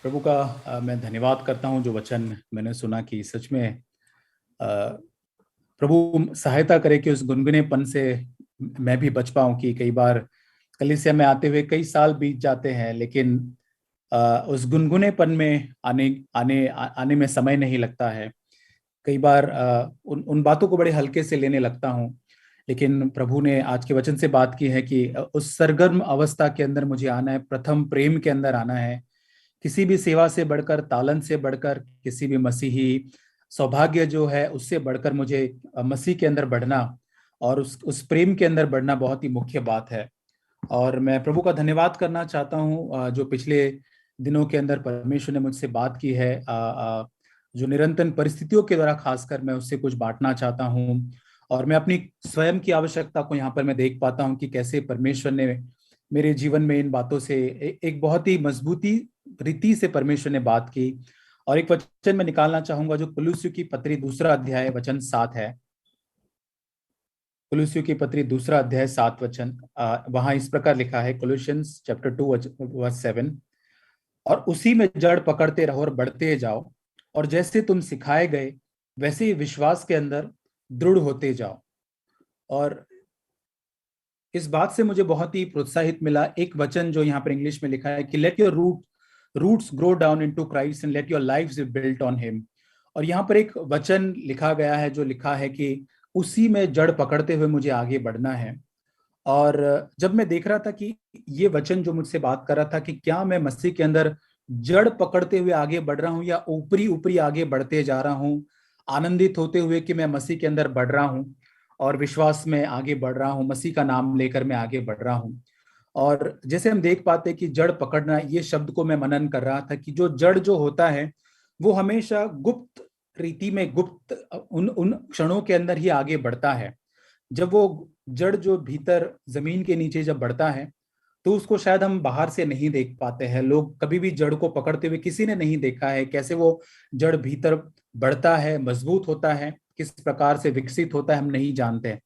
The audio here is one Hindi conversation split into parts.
प्रभु का मैं धन्यवाद करता हूँ जो वचन मैंने सुना कि सच में अ, प्रभु सहायता करे कि उस गुनगुनेपन से मैं भी बच पाऊं। कि कई बार कलीसिया में आते हुए कई साल बीत जाते हैं, लेकिन उस गुनगुनेपन में आने में समय नहीं लगता है। कई बार उन उन बातों को बड़े हल्के से लेने लगता हूँ। लेकिन प्रभु ने आज के वचन से बात की है कि उस सरगर्म अवस्था के अंदर मुझे आना है, प्रथम प्रेम के अंदर आना है। किसी भी सेवा से बढ़कर, तालन से बढ़कर, किसी भी मसीही सौभाग्य जो है उससे बढ़कर मुझे मसीह के अंदर बढ़ना और उस प्रेम के अंदर बढ़ना बहुत ही मुख्य बात है। और मैं प्रभु का धन्यवाद करना चाहता हूँ जो पिछले दिनों के अंदर परमेश्वर ने मुझसे बात की है, जो निरंतर परिस्थितियों के द्वारा खासकर मैं उससे कुछ बांटना चाहता हूँ। और मैं अपनी स्वयं की आवश्यकता को यहाँ पर मैं देख पाता हूँ कि कैसे परमेश्वर ने मेरे जीवन में इन बातों से एक बहुत ही मजबूती रीति से परमेश्वर ने बात की। और एक वचन मैं निकालना चाहूंगा जो कुलुस्सियों की पत्री 2 अध्याय वचन 7 है। कुलुस्सियों की पत्री 2 अध्याय 7 वचन, वहां इस प्रकार लिखा है, कोलोसियंस चैप्टर 2 वर्स 7। और उसी में जड़ पकड़ते रहो और बढ़ते जाओ, और जैसे तुम सिखाए गए वैसे ही विश्वास के अंदर दृढ़ होते जाओ। और इस बात से मुझे बहुत ही प्रोत्साहित मिला एक वचन जो यहाँ पर इंग्लिश में लिखा है कि let your roots grow down into Christ and let your lives be built on him. और यहाँ पर एक वचन लिखा गया है जो लिखा है कि उसी में जड़ पकड़ते हुए मुझे आगे बढ़ना है। और जब मैं देख रहा था कि ये वचन जो मुझसे बात कर रहा था कि क्या मैं मसीह के अंदर जड़ पकड़ते हुए आगे बढ़ रहा हूँ या ऊपरी ऊपरी आगे बढ़ते जा रहा हूँ, आनंदित होते हुए कि मैं मसीह के अंदर बढ़ रहा हूँ और विश्वास में आगे बढ़ रहा हूँ, मसीह का नाम लेकर मैं आगे बढ़ रहा हूँ। और जैसे हम देख पाते कि जड़ पकड़ना, ये शब्द को मैं मनन कर रहा था कि जो जड़ जो होता है वो हमेशा गुप्त रीति में, गुप्त उन उन क्षणों के अंदर ही आगे बढ़ता है। जब वो जड़ जो भीतर जमीन के नीचे जब बढ़ता है तो उसको शायद हम बाहर से नहीं देख पाते हैं। लोग कभी भी जड़ को पकड़ते हुए किसी ने नहीं देखा है, कैसे वो जड़ भीतर बढ़ता है, मजबूत होता है, किस प्रकार से विकसित होता है हम नहीं जानते हैं।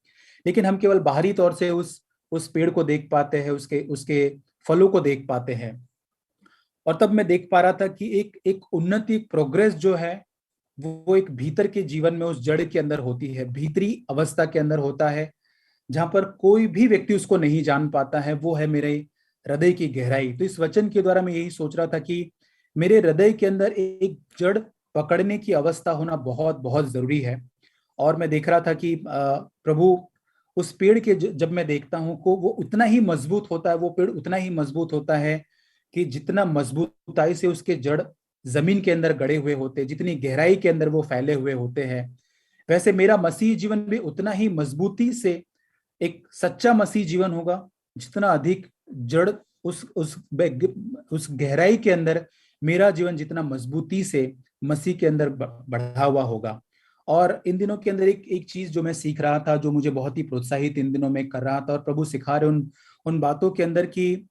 लेकिन हम केवल बाहरी तौर से उस पेड़ को देख पाते हैं, उसके उसके फलों को देख पाते हैं। और तब मैं देख पा रहा था कि एक एक उन्नति, प्रोग्रेस जो है वो एक भीतर के जीवन में उस जड़ के अंदर होती है, भीतरी अवस्था के अंदर होता है, जहां पर कोई भी व्यक्ति उसको नहीं जान पाता है। वो है मेरे हृदय की गहराई। तो इस वचन के द्वारा मैं यही सोच रहा था कि मेरे हृदय के अंदर एक जड़ पकड़ने की अवस्था होना बहुत बहुत जरूरी है। और मैं देख रहा था कि प्रभु उस पेड़ के जब मैं देखता हूँ को वो उतना ही मजबूत होता है, वो पेड़ उतना ही मजबूत होता है कि जितना मजबूताई से उसके जड़ जमीन के अंदर गड़े हुए होते हैं, जितनी गहराई के अंदर वो फैले हुए होते हैं, वैसे मेरा मसीह जीवन भी उतना ही मजबूती से एक सच्चा मसीह जीवन होगा। जितना अधिक जड़ उस गहराई के अंदर मेरा जीवन जितना मजबूती से मसीह के अंदर बढ़ा हुआ होगा। और इन दिनों के अंदर एक एक चीज जो मैं सीख रहा था, जो मुझे बहुत ही प्रोत्साहित इन दिनों में कर रहा था, और प्रभु सिखा रहे उन उन बातों के अंदर कि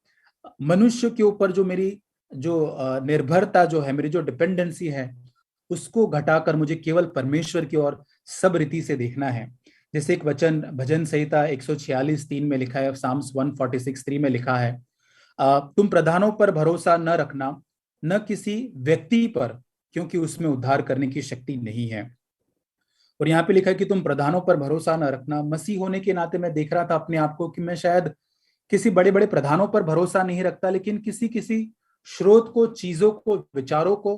मनुष्य के ऊपर जो मेरी जो निर्भरता जो है, मेरी जो डिपेंडेंसी है, उसको घटाकर मुझे केवल परमेश्वर की ओर सब रीति से देखना है। जैसे एक वचन भजन संहिता 146:3 में लिखा है, साम्स 146:3 में लिखा है, तुम प्रधानों पर भरोसा न रखना, न किसी व्यक्ति पर, क्योंकि उसमें उद्धार करने की शक्ति नहीं है। और यहाँ पे लिखा है कि तुम प्रधानों पर भरोसा न रखना। मसीह होने के नाते मैं देख रहा था अपने आप को कि मैं शायद किसी बड़े बड़े प्रधानों पर भरोसा नहीं रखता, लेकिन किसी किसी स्रोत को, चीजों को, विचारों को,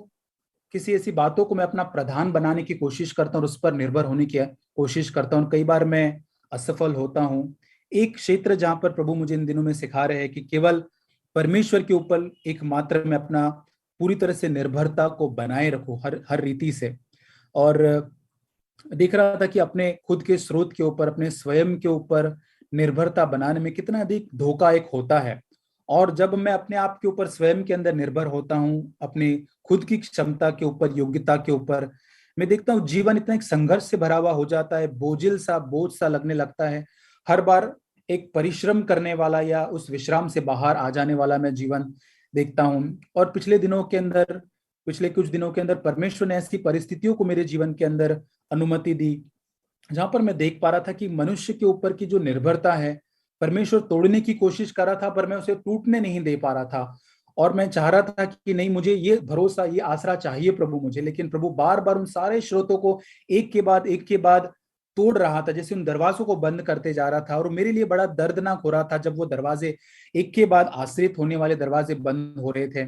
किसी ऐसी बातों को मैं अपना प्रधान बनाने की कोशिश करता हूँ और उस पर निर्भर होने की कोशिश करता हूँ। कई बार मैं असफल होता हूँ। एक क्षेत्र जहां पर प्रभु मुझे इन दिनों में सिखा रहे हैं कि केवल परमेश्वर के ऊपर एकमात्र मैं अपना पूरी तरह से निर्भरता को बनाए रखूं, हर हर रीति से। और देख रहा था कि अपने खुद के स्रोत के ऊपर, अपने स्वयं के ऊपर निर्भरता बनाने में कितना अधिक धोखा एक होता है। और जब मैं अपने आप के ऊपर स्वयं के अंदर निर्भर होता हूँ, अपनी खुद की क्षमता के ऊपर, योग्यता के ऊपर, मैं देखता हूँ जीवन इतना एक संघर्ष से भरा हुआ हो जाता है, बोझ सा लगने लगता है। हर बार एक परिश्रम करने वाला या उस विश्राम से बाहर आ जाने वाला मैं जीवन देखता हूँ। और पिछले कुछ दिनों के अंदर परमेश्वर ने ऐसी परिस्थितियों को मेरे जीवन के अंदर अनुमति दी, जहां पर मैं देख पा रहा था कि मनुष्य के ऊपर की जो निर्भरता है, परमेश्वर तोड़ने की कोशिश कर रहा था, पर मैं उसे टूटने नहीं दे पा रहा था। और मैं चाह रहा था कि नहीं, मुझे ये भरोसा, ये आसरा चाहिए प्रभु मुझे, लेकिन प्रभु बार बार उन सारे स्रोतों को एक के बाद तोड़ रहा था, जैसे उन दरवाजों को बंद करते जा रहा था। और मेरे लिए बड़ा दर्दनाक हो रहा था जब वो दरवाजे एक के बाद आश्रित होने वाले दरवाजे बंद हो रहे थे।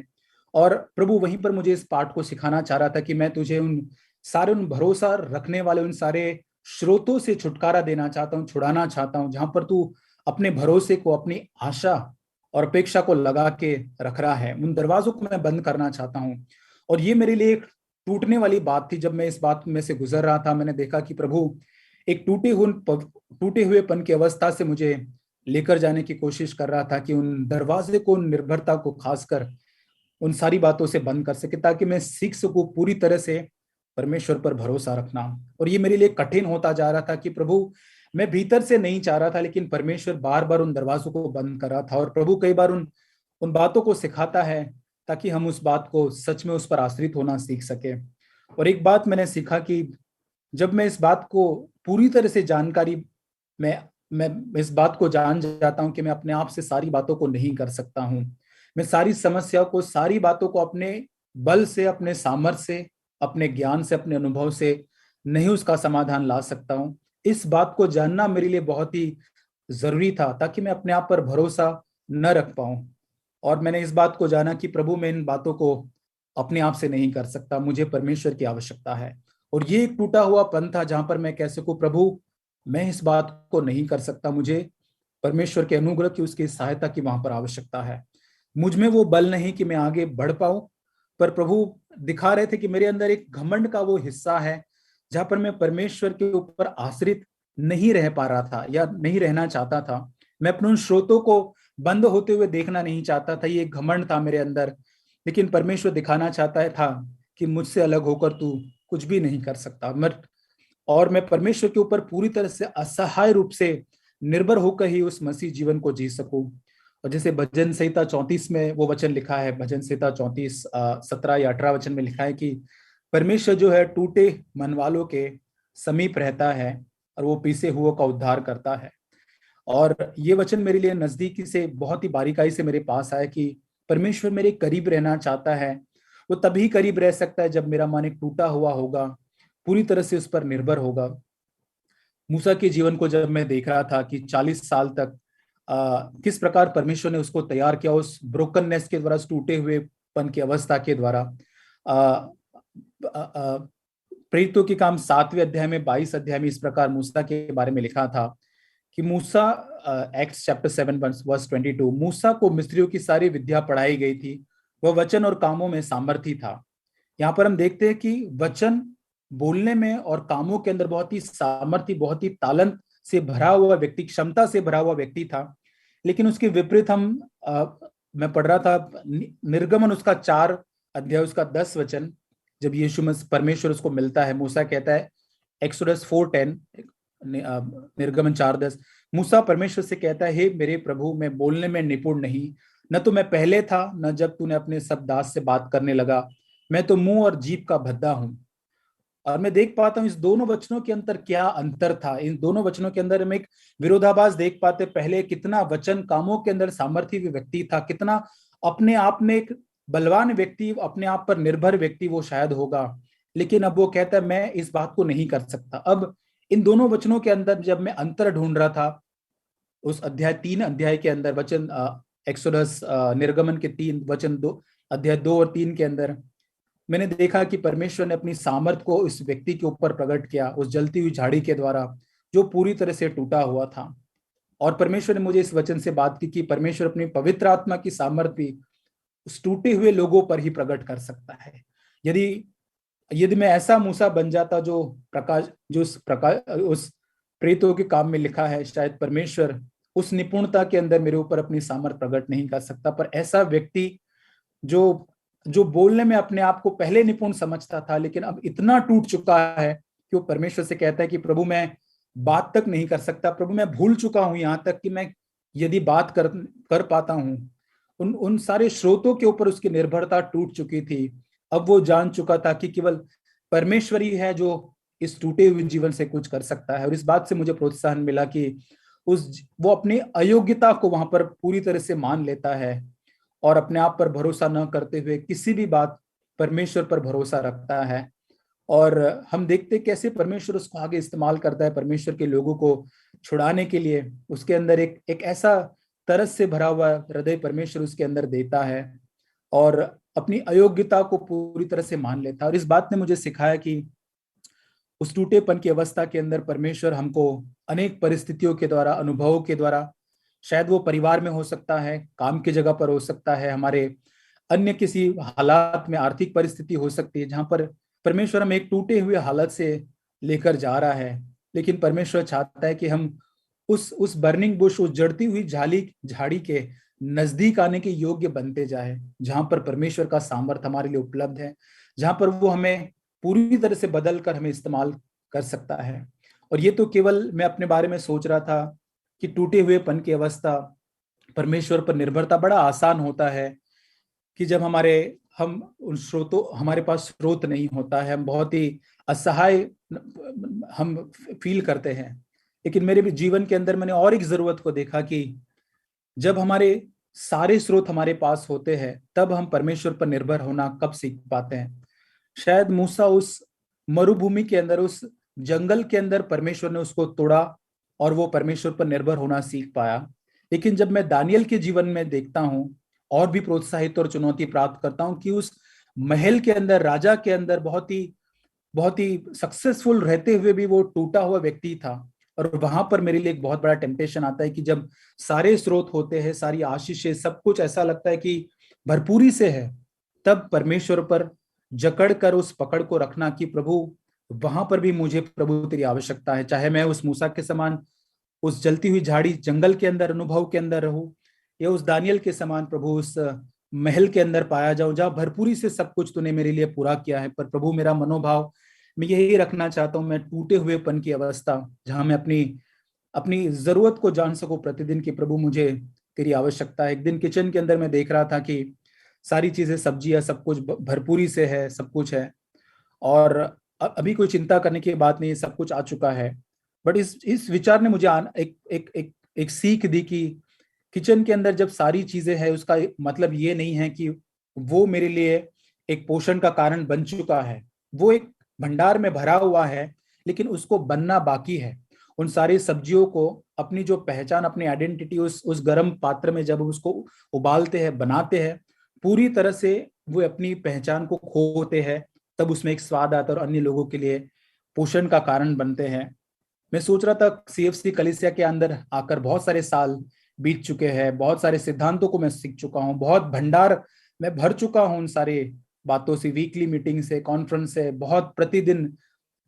और प्रभु वहीं पर मुझे इस पाठ को सिखाना चाह रहा था कि मैं तुझे उन भरोसा रखने वाले उन सारे स्रोतों से छुटकारा देना चाहता हूँ, छुड़ाना चाहता हूँ, जहां पर तू अपने भरोसे को, अपनी आशा और अपेक्षा को लगा के रख रहा है। उन दरवाजों को मैं बंद करना चाहता हूँ। और ये मेरे लिए एक टूटने वाली बात थी। जब मैं इस बात में से गुजर रहा था, मैंने देखा कि प्रभु एक टूटे हुएपन की अवस्था से मुझे लेकर जाने की कोशिश कर रहा था, कि उन दरवाजे को, उन निर्भरता को खासकर उन सारी बातों से बंद कर सके, ताकि मैं सीख सकूं पूरी तरह से परमेश्वर पर भरोसा रखना। और ये मेरे लिए कठिन होता जा रहा था कि प्रभु, मैं भीतर से नहीं चाह रहा था, लेकिन परमेश्वर बार बार उन दरवाजों को बंद कर रहा था। और प्रभु कई बार उन उन बातों को सिखाता है ताकि हम उस बात को सच में, उस पर आश्रित होना सीख सके। और एक बात मैंने सीखा कि जब मैं इस बात को पूरी तरह से जानकारी, मैं मैं इस बात को जान जाता हूं कि मैं अपने आप से सारी बातों को नहीं कर सकता हूं। मैं सारी समस्याओं को, सारी बातों को अपने बल से, अपने सामर्थ्य से, अपने ज्ञान से, अपने अनुभव से नहीं उसका समाधान ला सकता हूं। इस बात को जानना मेरे लिए बहुत ही जरूरी था, ताकि मैं अपने आप पर भरोसा न रख पाऊं। और मैंने इस बात को जाना कि प्रभु, मैं इन बातों को अपने आप से नहीं कर सकता, मुझे परमेश्वर की आवश्यकता है। और ये एक टूटा हुआ पन था जहां पर मैं कह सकूं, प्रभु मैं इस बात को नहीं कर सकता, मुझे परमेश्वर के अनुग्रह की, उसकी सहायता की वहां पर आवश्यकता है। मुझ में वो बल नहीं कि मैं आगे बढ़ पाऊं। पर प्रभु दिखा रहे थे कि मेरे अंदर एक घमंड का वो हिस्सा है, जहां पर मैं परमेश्वर के ऊपर आश्रित नहीं रह पा रहा था, या नहीं रहना चाहता था। मैं अपने उन स्रोतों को बंद होते हुए देखना नहीं चाहता था। ये एक घमंड था मेरे अंदर। लेकिन परमेश्वर दिखाना चाहता है था कि मुझसे अलग होकर तू कुछ भी नहीं कर सकता। मैं परमेश्वर के ऊपर पूरी तरह से असहाय रूप से निर्भर होकर ही उस मसीह जीवन को जी सकूं। और जैसे भजन संहिता 34 में वो वचन लिखा है, भजन संहिता 34 17 या 18 वचन में लिखा है कि परमेश्वर जो है टूटे मन वालों के समीप रहता है, और वो पीसे हुओं का उद्धार करता है। और ये वचन मेरे लिए नजदीकी से, बहुत ही बारीकाई से मेरे पास आया कि परमेश्वर मेरे करीब रहना चाहता है। वो तभी करीब रह सकता है जब मेरा मन एक टूटा हुआ होगा, पूरी तरह से उस पर निर्भर होगा। मूसा के जीवन को जब मैं देख रहा था कि 40 साल तक किस प्रकार परमेश्वर ने उसको तैयार किया, उस ब्रोकननेस के द्वारा, उस टूटे हुए पन की अवस्था के द्वारा। प्रेरितों के काम 7वें अध्याय में, 22 अध्याय में इस प्रकार मूसा के बारे में लिखा था कि मूसा, एक्ट्स चैप्टर 7 वर्स 22, मूसा को मिस्रियों की सारी विद्या पढ़ाई गई थी, वह वचन और कामों में सामर्थी था। यहाँ पर हम देखते हैं कि वचन बोलने में और कामों के अंदर बहुत ही सामर्थ्य, बहुत ही तालंत से भरा हुआ व्यक्ति, क्षमता से भरा हुआ व्यक्ति था। लेकिन उसके विपरीत मैं पढ़ रहा था निर्गमन उसका 4 अध्याय उसका 10 वचन, जब यीशु मसीह परमेश्वर उसको मिलता है, मूसा कहता है, एक्सोडस 4:10, निर्गमन 4:10, मूसा परमेश्वर से कहता है, हे मेरे प्रभु, मैं बोलने में निपुण नहीं, न तो मैं पहले था, न जब तूने अपने सब दास से बात करने लगा। मैं तो मुंह और जीभ का भद्दा हूं। और मैं देख पाता हूं इस दोनों वचनों के अंदर क्या अंतर था। इन दोनों वचनों के अंदर हम एक विरोधाभास देख पाते। पहले कितना वचन कामों के अंदर सामर्थ्य व्यक्ति था, कितना अपने आप में एक बलवान व्यक्ति, अपने आप पर निर्भर व्यक्ति वो शायद होगा। लेकिन अब वो कहता है मैं इस बात को नहीं कर सकता। अब इन दोनों वचनों के अंदर जब मैं अंतर ढूंढ रहा था, उस 3 अध्याय के अंदर वचन, एक्सोडस, निर्गमन के 3 वचन, 2 अध्याय 2 और 3 के अंदर, मैंने देखा कि परमेश्वर ने अपनी सामर्थ को इस व्यक्ति के ऊपर प्रकट किया, उस जलती हुई झाड़ी के द्वारा जो पूरी तरह से टूटा हुआ था। और परमेश्वर ने मुझे इस वचन से बात की कि परमेश्वर अपनी पवित्र आत्मा की सामर्थ भी उस टूटे हुए लोगों पर ही प्रकट कर सकता है। यदि यदि मैं ऐसा मूसा बन जाता जो उस प्रेरितों के काम में लिखा है, शायद परमेश्वर उस निपुणता के अंदर मेरे ऊपर अपनी सामर्थ प्रकट नहीं कर सकता। पर ऐसा व्यक्ति जो जो बोलने में अपने आप को पहले निपुण समझता था, लेकिन अब इतना टूट चुका है कि वो परमेश्वर से कहता है कि प्रभु मैं बात तक नहीं कर सकता, प्रभु मैं भूल चुका हूं यहाँ तक कि मैं यदि बात कर पाता हूं। उन उन सारे स्रोतों के ऊपर उसकी निर्भरता टूट चुकी थी। अब वो जान चुका था कि केवल परमेश्वर ही है जो इस टूटे हुए जीवन से कुछ कर सकता है। और इस बात से मुझे प्रोत्साहन मिला कि वो अपनी अयोग्यता को वहां पर पूरी तरह से मान लेता है, और अपने आप पर भरोसा न करते हुए किसी भी बात परमेश्वर पर भरोसा रखता है। और हम देखते कैसे परमेश्वर उसको आगे इस्तेमाल करता है, परमेश्वर के लोगों को छुड़ाने के लिए। उसके अंदर एक एक ऐसा तरस से भरा हुआ हृदय परमेश्वर उसके अंदर देता है, और अपनी अयोग्यता को पूरी तरह से मान लेता है। और इस बात ने मुझे सिखाया कि उस टूटेपन की अवस्था के अंदर परमेश्वर हमको अनेक परिस्थितियों के द्वारा, अनुभवों के द्वारा, शायद वो परिवार में हो सकता है, काम की जगह पर हो सकता है, हमारे अन्य किसी हालात में, आर्थिक परिस्थिति हो सकती है जहां पर परमेश्वर हमें एक टूटे हुए हालत से लेकर जा रहा है। लेकिन परमेश्वर चाहता है कि हम उस बर्निंग बुश, उस जड़ती हुई झाड़ी के नजदीक आने के योग्य बनते जाए, जहां पर परमेश्वर का सामर्थ्य हमारे लिए उपलब्ध है, जहां पर वो हमें पूरी तरह से बदल कर हमें इस्तेमाल कर सकता है। और ये तो केवल मैं अपने बारे में सोच रहा था कि टूटे हुए पन की अवस्था, परमेश्वर पर निर्भरता बड़ा आसान होता है कि जब हम उन स्रोतों, हमारे पास स्रोत नहीं होता है, हम बहुत ही असहाय हम फील करते हैं। लेकिन मेरे भी जीवन के अंदर मैंने और एक जरूरत को देखा कि जब हमारे सारे स्रोत हमारे पास होते हैं, तब हम परमेश्वर पर निर्भर होना कब सीख पाते हैं। शायद मूसा उस मरुभूमि के अंदर, उस जंगल के अंदर परमेश्वर ने उसको तोड़ा और वो परमेश्वर पर निर्भर होना सीख पाया। लेकिन जब मैं दानियल के जीवन में देखता हूँ और भी प्रोत्साहित और चुनौती प्राप्त करता हूँ कि उस महल के अंदर, राजा के अंदर बहुत ही सक्सेसफुल रहते हुए भी वो टूटा हुआ व्यक्ति था। और वहां पर मेरे लिए एक बहुत बड़ा टेम्पटेशन आता है कि जब सारे स्रोत होते हैं, सारी आशीषें, सब कुछ ऐसा लगता है कि भरपूरी से है, तब परमेश्वर पर जकड़ कर उस पकड़ को रखना कि प्रभु, वहां पर भी मुझे प्रभु तेरी आवश्यकता है। चाहे मैं उस मूसा के समान उस जलती हुई झाड़ी जंगल के अंदर अनुभव के अंदर रहूं, या उस दानियल के समान प्रभु उस महल के अंदर पाया जाऊं जहां भरपूरी से सब कुछ तूने मेरे लिए पूरा किया है। पर प्रभु, मेरा मनोभाव मैं यही रखना चाहता हूं, मैं टूटे हुए पन की अवस्था, जहां मैं अपनी अपनी जरूरत को जान सकूं प्रतिदिन की, प्रभु मुझे तेरी आवश्यकता है। एक दिन किचन के अंदर मैं देख रहा था कि सारी चीजें, सब्जियां, सब कुछ भरपूरी से है, सब कुछ है, और अभी कोई चिंता करने की बात नहीं, सब कुछ आ चुका है। बट इस विचार ने मुझे एक सीख दी कि किचन के अंदर जब सारी चीजें हैं, उसका मतलब ये नहीं है कि वो मेरे लिए एक पोषण का कारण बन चुका है। वो एक भंडार में भरा हुआ है, लेकिन उसको बनना बाकी है। उन सारी सब्जियों को अपनी जो पहचान, अपनी आइडेंटिटी उस गर्म पात्र में जब उसको उबालते हैं, बनाते हैं, पूरी तरह से वो अपनी पहचान को खोते हैं, तब उसमें एक स्वाद आता है और अन्य लोगों के लिए पोषण का कारण बनते हैं। मैं सोच रहा था सीएफसी कलीसिया के अंदर आकर बहुत सारे साल बीत चुके हैं, बहुत सारे सिद्धांतों को मैं सीख चुका हूँ, बहुत भंडार मैं भर चुका हूँ उन सारे बातों से, वीकली मीटिंग से, कॉन्फ्रेंस से, बहुत प्रतिदिन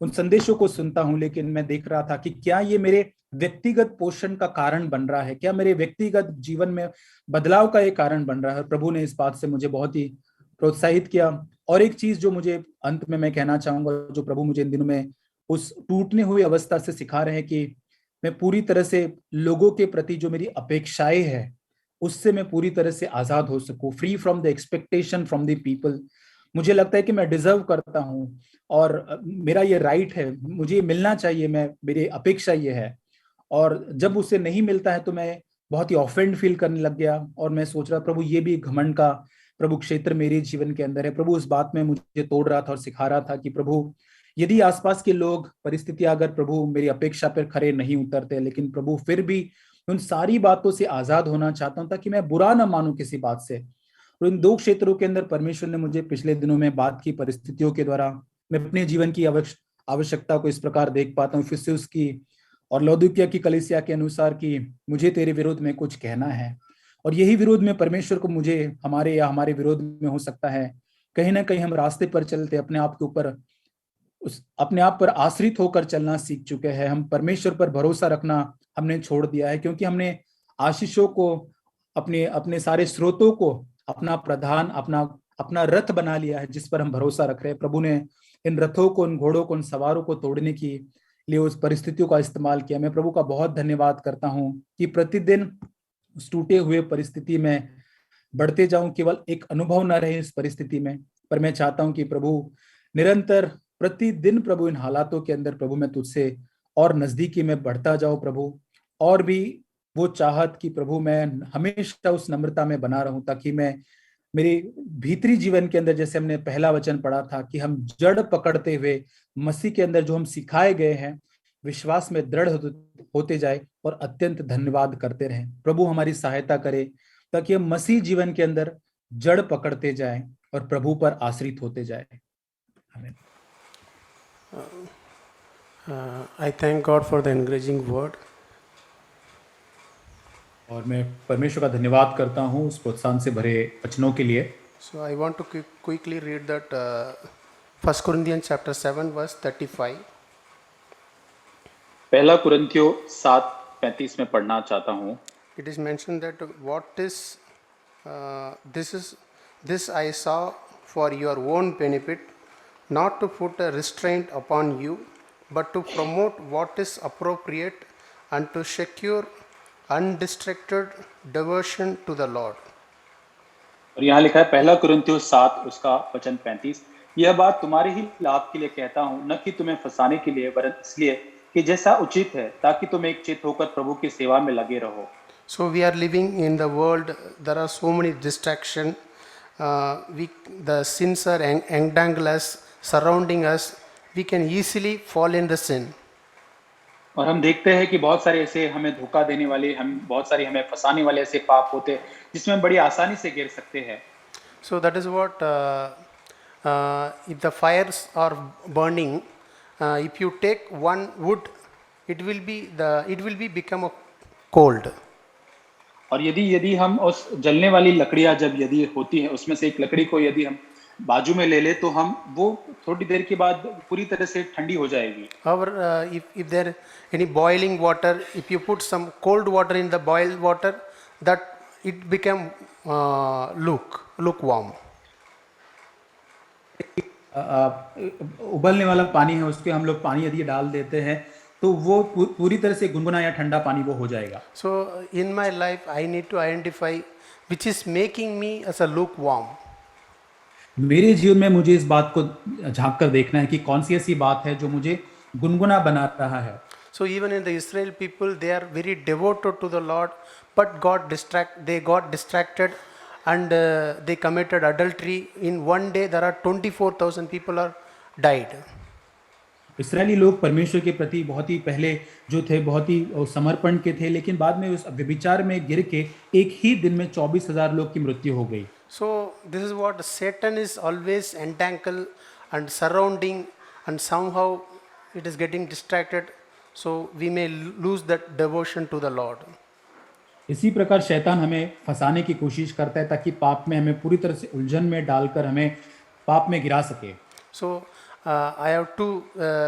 उन संदेशों को सुनता हूं। लेकिन मैं देख रहा था कि क्या ये मेरे व्यक्तिगत पोषण का कारण बन रहा है, क्या मेरे व्यक्तिगत जीवन में बदलाव का एक कारण बन रहा है। प्रभु ने इस बात से मुझे बहुत ही प्रोत्साहित किया। और एक चीज जो मुझे अंत में मैं कहना चाहूंगा, जो प्रभु मुझे इन दिनों में उस टूटने हुई अवस्था से सिखा रहे हैं, कि मैं पूरी तरह से लोगों के प्रति जो मेरी अपेक्षाएं है, उससे मैं पूरी तरह से आजाद हो सकूं, free from the expectation from the people. मुझे लगता है कि मैं डिजर्व करता हूं, और मेरा ये राइट है, मुझे ये मिलना चाहिए, मैं मेरी अपेक्षा ये है। और जब उसे नहीं मिलता है तो मैं बहुत ही ऑफेंड फील करने लग गया, और मैं सोच रहा, प्रभु ये भी घमंड का प्रभु क्षेत्र मेरे जीवन के अंदर है। प्रभु उस बात में मुझे तोड़ रहा था और सिखा रहा था कि प्रभु, यदि आसपास के लोग, परिस्थितियां अगर प्रभु मेरी अपेक्षा पर खरे नहीं उतरते, लेकिन प्रभु फिर भी उन सारी बातों से आजाद होना चाहता हूं, ताकि मैं बुरा ना मानूं किसी बात से। और इन दो क्षेत्रों के अंदर परमेश्वर ने मुझे पिछले दिनों में बात की, परिस्थितियों के द्वारा मैं अपने जीवन की आवश्यकता को इस प्रकार देख पाता हूँ, फिर की और लौदुकिया की कलीसिया के अनुसार, कि मुझे तेरे विरोध में कुछ कहना है। और यही विरोध में परमेश्वर को मुझे, हमारे या हमारे विरोध में हो सकता है। कहीं ना कहीं हम रास्ते पर चलते अपने आप के ऊपर, उस अपने आप पर आश्रित होकर चलना सीख चुके हैं। हम परमेश्वर पर भरोसा रखना हमने छोड़ दिया है, क्योंकि हमने आशीषों को, अपने अपने सारे स्रोतों को अपना प्रधान, अपना अपना रथ बना लिया है, जिस पर हम भरोसा रख रहे हैं। प्रभु ने इन रथों को, इन घोड़ों को, इन सवारों को तोड़ने की लिए उस परिस्थितियों का इस्तेमाल किया। मैं प्रभु का बहुत धन्यवाद करता हूँ कि प्रतिदिन उस टूटे हुए परिस्थिति में बढ़ते जाऊं, केवल एक अनुभव न रहे इस परिस्थिति में, पर मैं चाहता हूं कि प्रभु निरंतर, प्रतिदिन प्रभु, इन हालातों के अंदर प्रभु मैं तुझसे और नजदीकी में बढ़ता जाऊं प्रभु, और भी वो चाहत कि प्रभु मैं हमेशा उस नम्रता में बना रहूं, ताकि मैं मेरी भीतरी जीवन के अंदर, जैसे हमने पहला वचन पढ़ा था, कि हम जड़ पकड़ते हुए मसीह के अंदर जो हम सिखाए गए हैं विश्वास में दृढ़ होते जाए और अत्यंत धन्यवाद करते रहें। प्रभु हमारी सहायता करे ताकि हम मसीह जीवन के अंदर जड़ पकड़ते जाएं और प्रभु पर आश्रित होते जाएं। आमीन। I thank God for the encouraging word. और मैं परमेश्वर का धन्यवाद करता हूँ उस प्रोत्साहन से भरे वचनों के लिए। So I want to quickly read that 1 Corinthians chapter 7 verse 35. पहला कुरिन्थियों 7:35 में पढ़ना चाहता हूँ। It is mentioned that this I saw for your own benefit, not to put a restraint upon you, but to promote what is appropriate and to secure undistracted devotion to the Lord. और यहाँ लिखा है पहला कुरिन्थियों 7 उसका वचन 35, यह बात तुम्हारे ही लाभ के लिए कहता हूँ, न कि तुम्हें फंसाने के लिए, वरन इसलिए कि जैसा उचित है, ताकि तुम एक चित्त होकर प्रभु की सेवा में लगे रहो। So we are living in the world, there are so many distractions, the sins are entangled us, surrounding us, we can easily fall in the sin. और हम देखते हैं कि बहुत सारे ऐसे हमें धोखा देने वाले, बहुत सारे हमें फंसाने वाले ऐसे पाप होते हैं जिसमें हम बड़ी आसानी से गिर सकते हैं। So that is what if the fires are burning, if you take one wood, it will be become a cold. और यदि हम उस जलने वाली लकड़ियां जब यदि होती है, उसमें से एक लकड़ी को यदि हम बाजू में ले ले तो हम वो थोड़ी देर के बाद पूरी तरह से ठंडी हो जाएगी। Or if there any boiling water, if you put some cold water in the boiled water, that it become lukewarm. उबलने वाला पानी है, उसके हम लोग पानी यदि डाल देते हैं तो वो पूरी तरह से गुनगुना या ठंडा पानी वो हो जाएगा। So in my life I need to identify which is making me as a lukewarm. मेरे जीवन में मुझे इस बात को झांक कर देखना है कि कौन सी ऐसी बात है जो मुझे गुनगुना बना रहा है। So even in the Israel people, they are very devoted to the Lord, but they got distracted and they committed adultery. In one day there are 24,000 people are died. इस्राएली लोग परमेश्वर के प्रति बहुत ही पहले जो थे बहुत ही समर्पण के थे, लेकिन बाद में उस व्यभिचार में गिर के एक ही दिन में 24,000 लोग की मृत्यु हो गई। So this is what Satan is always entangled and surrounding, and somehow it is getting distracted, so we may lose that devotion to the Lord. इसी प्रकार शैतान हमें फंसाने की कोशिश करता है ताकि पाप में हमें पूरी तरह से उलझन में डालकर हमें पाप में गिरा सके। So I have to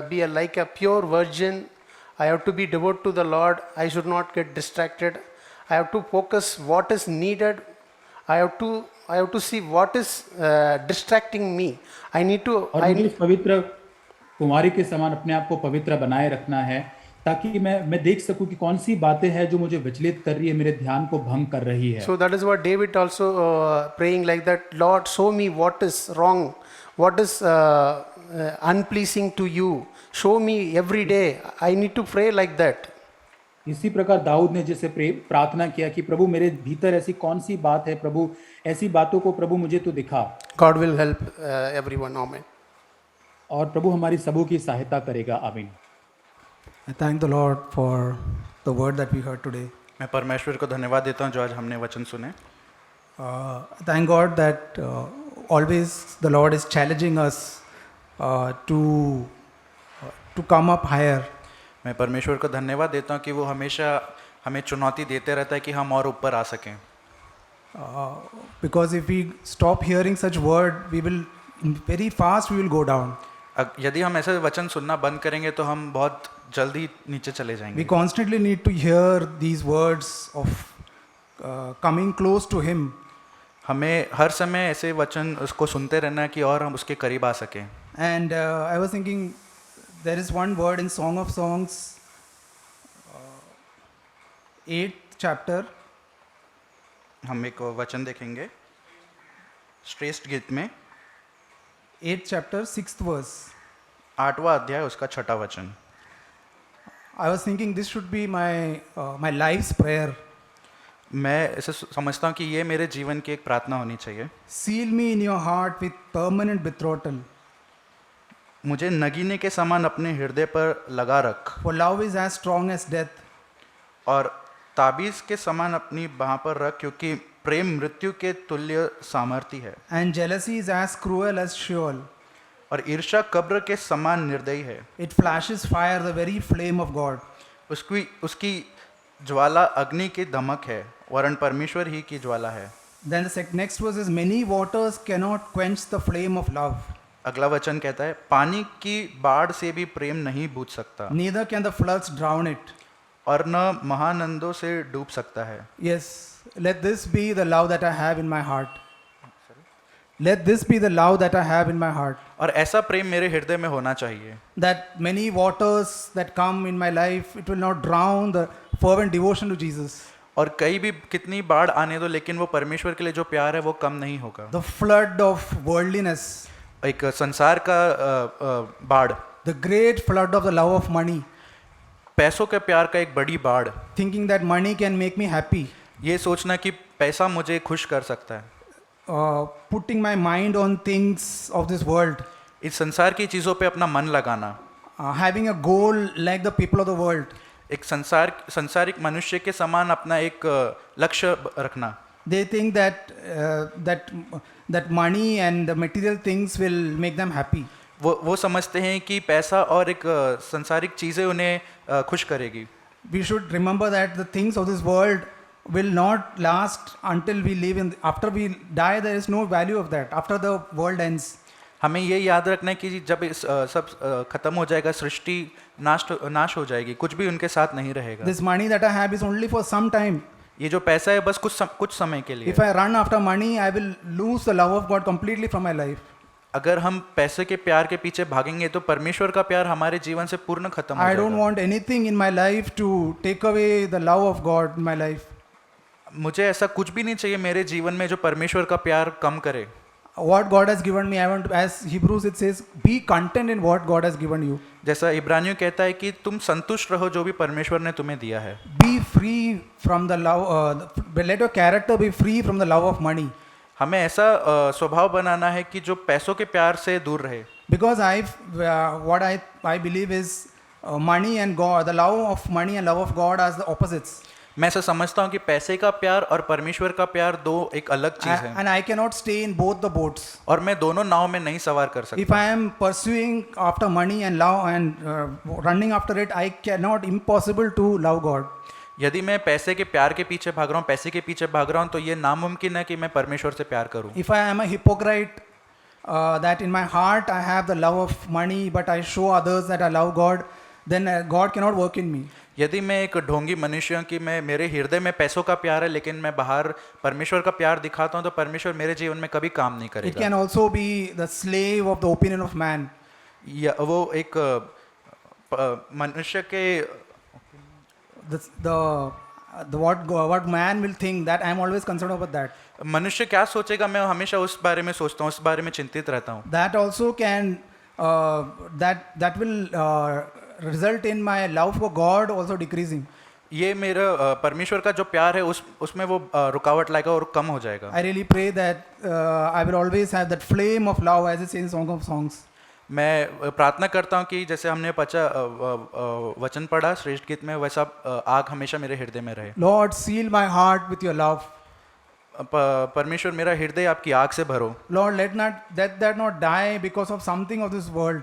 be like a pure virgin. I have to be devoted to the Lord. I should not get distracted. I have to focus what is needed. I have to see what is distracting me. I need to. और मुझे पवित्र कुमारी के समान अपने आप को पवित्र बनाए रखना है ताकि मैं देख सकूं कि कौन सी बातें हैं जो मुझे विचलित कर रही है, मेरे ध्यान को भंग कर रही है। So that is what David also praying like that. Lord, show me what is wrong, what is unpleasing to you. Show me every day. I need to pray like that. इसी प्रकार दाऊद ने जैसे प्रार्थना किया कि प्रभु मेरे भीतर ऐसी कौन सी बात है, प्रभु ऐसी बातों को प्रभु मुझे तो दिखा। God will help everyone. Amen. और प्रभु हमारी सबों की सहायता करेगा। आमीन। I thank the Lord for the word that we heard today. मैं परमेश्वर को धन्यवाद देता हूँ जो आज हमने वचन सुने। Thank God that always the Lord is challenging us to come up higher. मैं परमेश्वर को धन्यवाद देता हूँ कि वो हमेशा हमें चुनौती देते रहता है कि हम और ऊपर आ सकें। Because if we stop hearing such word, we will very fast we will go down. यदि हम ऐसे वचन सुनना बंद करेंगे तो हम बहुत जल्दी नीचे चले जाएंगे। We constantly need to hear these words of coming close to Him. हमें हर समय ऐसे वचन उसको सुनते रहना है कि और हम उसके करीब आ सकें। And I was thinking, there is one word in Song of Songs, 8th chapter. हम एक वचन देखेंगे श्रेष्ठ गीत में 8th chapter 6th verse. 8वां अध्याय उसका 6वां वचन। I was thinking this should be my life's prayer. मैं ऐसे समझता हूँ कि ये मेरे जीवन की एक प्रार्थना होनी चाहिए। Seal me in your heart with permanent betrothal. मुझे नगीने के समान अपने हृदय पर लगा रख, For love is as strong as death, और ताबीज़ के समान अपनी बाह पर रख, क्योंकि प्रेम मृत्यु के तुल्य सामर्थी है, and jealousy is as cruel as Sheol. और ईर्ष्या कब्र के समान निर्दयी है। It flashes fire, the very flame of God. उसकी ज्वाला अग्नि की धमक है, वरन परमेश्वर ही की ज्वाला है। Then the next verse is, many waters cannot quench the flame of love. अगला वचन कहता है, पानी की बाढ़ से भी प्रेम नहीं बुझ सकता, Neither can the floods drown it. और न महानंदों से डूब सकता है। Yes, let this be the love that I have in my heart. Let this be the love that I have in my heart. और ऐसा प्रेम मेरे हृदय में होना चाहिए, That many waters that come in my life, it will not drown the fervent devotion to Jesus. और कई भी कितनी बाढ़ आने दो, लेकिन वो परमेश्वर के लिए जो प्यार है वो कम नहीं होगा। The flood of worldliness, एक संसार का बाढ़, the great flood of the love of money, पैसों के प्यार का एक बड़ी बाढ़, thinking that money can make me happy, ये सोचना कि पैसा मुझे खुश कर सकता है, putting my mind on things of this world, इस संसार की चीज़ों पे अपना मन लगाना, having a goal like the people of the world. एक संसारिक मनुष्य के समान अपना एक लक्ष्य रखना। They think that money and the material things will make them happy. वो समझते हैं कि पैसा और एक संसारिक चीज़ें उन्हें खुश करेगी। We should remember that the things of this world will not last until we live in. After we die, there is no value of that. After the world ends. हमें ये याद रखना है कि जब इस सब खत्म हो जाएगा, सृष्टि नाश हो जाएगी, कुछ भी उनके साथ नहीं रहेगा। This money that I have is only for some time. ये जो पैसा है बस कुछ समय के लिए। If I run after money, I will lose the love of God completely from my life. अगर हम पैसे के प्यार के पीछे भागेंगे तो परमेश्वर का प्यार हमारे जीवन से पूर्ण खत्म हो I जाएगा। don't want anything in my life to take away the love of God in my life. मुझे ऐसा कुछ भी नहीं चाहिए मेरे जीवन में जो परमेश्वर का प्यार कम करे। What God has given me, I want to, as Hebrews it says, be content in what God has given you. जैसा इब्रानियों कहता है कि तुम संतुष्ट रहो जो भी परमेश्वर ने तुम्हें दिया है। Be free from the love, let your character be free from the love of money. हमें ऐसा स्वभाव बनाना है कि जो पैसों के प्यार से दूर रहे। Because what I believe is money and God, the love of money and love of God are the opposites. मैं ऐसा समझता हूँ कि पैसे का प्यार और परमेश्वर का प्यार दो एक अलग चीज है, And I cannot stay in both the boats. और मैं दोनों नाव में नहीं सवार कर सकता। If I am pursuing after money and love and running after it, I cannot, impossible to love God. यदि मैं पैसे के प्यार के पीछे भाग रहा हूँ, पैसे के पीछे भाग रहा हूँ, तो ये नामुमकिन है कि मैं परमेश्वर से प्यार करूँ। If I am a hypocrite, that in my heart I have the love of money, but I show others that I love God, then God cannot work in me. यदि मैं एक ढोंगी मनुष्य हूँ कि मैं मेरे हृदय में पैसों का प्यार है लेकिन मैं बाहर परमेश्वर का प्यार दिखाता हूँ, तो परमेश्वर मेरे जीवन में कभी काम नहीं It करेगा। can also be the slave of the opinion of man. या वो एक मनुष्य के What man will think, that I am always concerned about that. मनुष्य क्या सोचेगा, मैं हमेशा उस बारे में सोचता हूँ, उस बारे में चिंतित रहता हूँ। That also can that will result in my love for God also decreasing. ये मेरा परमेश्वर का जो प्यार है उसमें वो रुकावट लाएगा और कम हो जाएगा। I really pray that I will always have that flame of love, as it says in Song of Songs. मैं प्रार्थना करता हूँ कि जैसे हमने वचन पढ़ा श्रेष्ठ गीत में, वैसा आग हमेशा मेरे हृदय में रहे। Lord, seal my heart with your love. परमेश्वर मेरा हृदय आपकी आग से भरो। Lord, let that not die because of something of this world.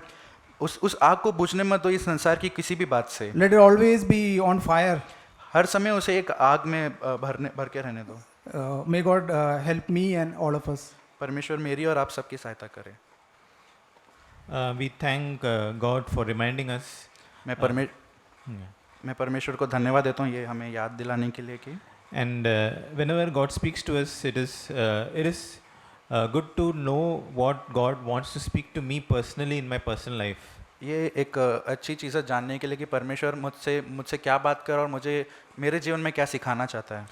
उस आग को बुझने मत दो इस संसार की किसी भी बात से। Let it always be on fire. हर समय उसे एक आग में भर के रहने दो। May God help me and all of us. परमेश्वर मेरी और आप सबकी सहायता करे। We thank God for reminding us. मैं परमेश्वर को धन्यवाद देता हूँ ये हमें याद दिलाने के लिए कि And whenever God speaks to us, it is good to know what God wants to speak to me personally in my personal life. ये एक अच्छी चीज़ है जानने के लिए कि परमेश्वर मुझसे क्या बात कर और मुझे मेरे जीवन में क्या सिखाना चाहता है।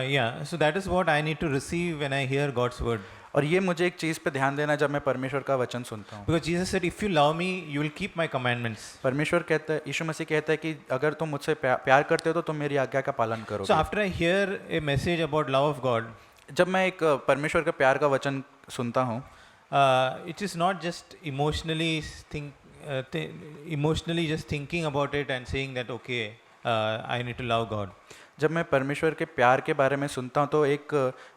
Yeah, so that is what I need to receive when I hear God's word. और ये मुझे एक चीज़ पे ध्यान देना जब मैं परमेश्वर का वचन सुनता हूँ। Because Jesus said, if you love me, you will keep my commandments. परमेश्वर कहता है, यीशु मसीह कहता है कि अगर तुम मुझसे प्यार करते हो तो तुम मेरी आज्ञा का पालन So करोगे। after I hear a message about love of God, जब मैं एक परमेश्वर का प्यार का वचन सुनता हूँ, it is not just emotionally just thinking about it and saying that okay, I need to love God. जब मैं परमेश्वर के प्यार के बारे में सुनता हूँ तो एक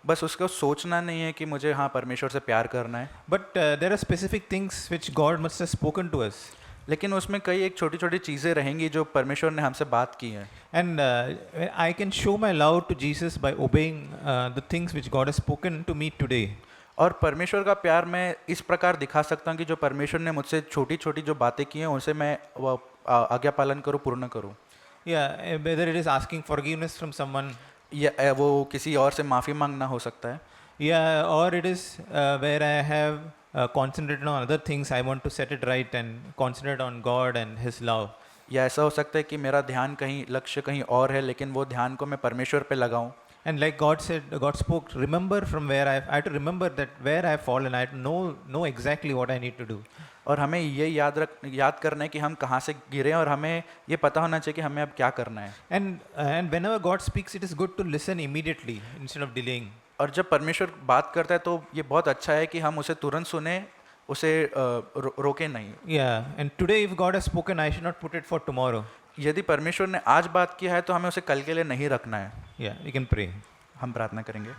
बस उसको सोचना नहीं है कि मुझे हाँ परमेश्वर से प्यार करना है, But there are specific things which God must have spoken to us. लेकिन उसमें कई एक छोटी छोटी चीज़ें रहेंगी जो परमेश्वर ने हमसे बात की हैं। And I can show my love to Jesus by obeying the things which God has spoken to me today. और परमेश्वर का प्यार मैं इस प्रकार दिखा सकता हूँ कि जो परमेश्वर ने मुझसे छोटी छोटी जो बातें की हैं उनसे मैं वो आज्ञा पालन करूँ, पूर्ण करूँ। Yeah, whether it is asking forgiveness from someone, या वो किसी और से माफ़ी मांगना हो सकता है, yeah, or it is where I have concentrated on other things, I want to set it right and concentrate on God and His love. या ऐसा हो सकता है कि मेरा ध्यान कहीं लक्ष्य कहीं और है लेकिन वो ध्यान को मैं परमेश्वर पे लगाऊं। And like God said, God spoke, remember from where I have to remember that where I have fallen, I have to know exactly what I need to do. और हमें ये याद करना है कि हम कहाँ से गिरे और हमें ये पता होना चाहिए कि हमें अब क्या करना है। And whenever God speaks, it is good to listen immediately instead of delaying. और जब परमेश्वर बात करता है तो ये बहुत अच्छा है कि हम उसे तुरंत सुने, उसे रोके नहीं। Yeah, and today if God has spoken, I should not put it for tomorrow. यदि परमेश्वर ने आज बात किया है तो हमें उसे कल के लिए नहीं रखना है। Yeah, we can pray. हम प्रार्थना करेंगे।